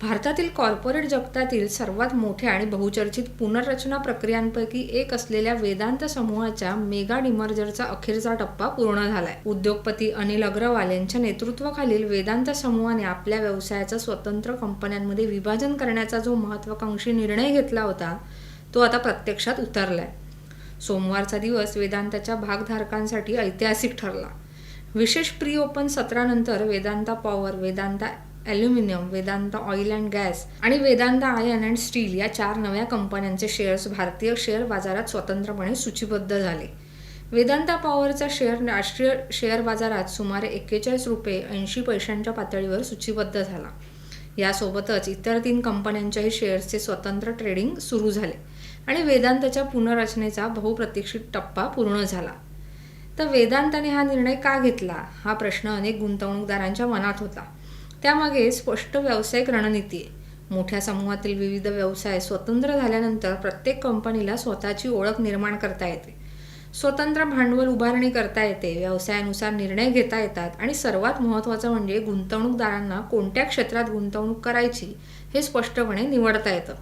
भारतातील कॉर्पोरेट जगतातील सर्वात मोठ्या आणि बहुचर्चित पुनर्रचना प्रक्रियांपैकी एक असलेल्या वेदांत समूहाच्या मेगा डिमर्जरचा अखेरचा टप्पा पूर्ण झालाय. उद्योगपती अनिल अग्रवाल यांच्या नेतृत्वाखालील वेदांत समूहाने आपल्या व्यवसायाचं स्वतंत्र कंपन्यांमध्ये विभाजन करण्याचा जो महत्त्वाकांक्षी निर्णय घेतला होता तो आता प्रत्यक्षात उतरलाय. सोमवारचा दिवस वेदांताच्या भागधारकांसाठी ऐतिहासिक ठरला. विशेष प्री ओपन सत्रानंतर Vedanta power, Vedanta aluminium, Vedanta oil and gas आणि वेदांता आयर्न अँड स्टील या 4 नव्या कंपन्यांचे शेअर्स भारतीय शेअर बाजारात स्वतंत्रपणे सूचीबद्ध झाले. वेदांता पॉवरचा शेअर राष्ट्रीय शेअर बाजारात सुमारे 41 रुपये 80 पैशांच्या पातळीवर सूचीबद्ध झाला. यासोबतच इतर 3 कंपन्यांच्याही शेअर्सचे स्वतंत्र ट्रेडिंग सुरू झाले आणि वेदांताच्या पुनर्रचनेचा बहुप्रतीक्षित टप्पा पूर्ण झाला. तर वेदांताने हा निर्णय का घेतला हा प्रश्न अनेक गुंतवणूकदारांच्या मनात होता. त्यामागे स्पष्ट व्यावसायिक रणनीती आहे. मोठ्या समूहातील विविध व्यवसाय स्वतंत्र झाल्यानंतर प्रत्येक कंपनीला स्वतःची ओळख निर्माण करता येते, स्वतंत्र भांडवल उभारणी करता येते, व्यवसायानुसार निर्णय घेता येतात आणि सर्वात महत्त्वाचं म्हणजे गुंतवणूकदारांना कोणत्या क्षेत्रात गुंतवणूक करायची हे स्पष्टपणे निवडता येतं.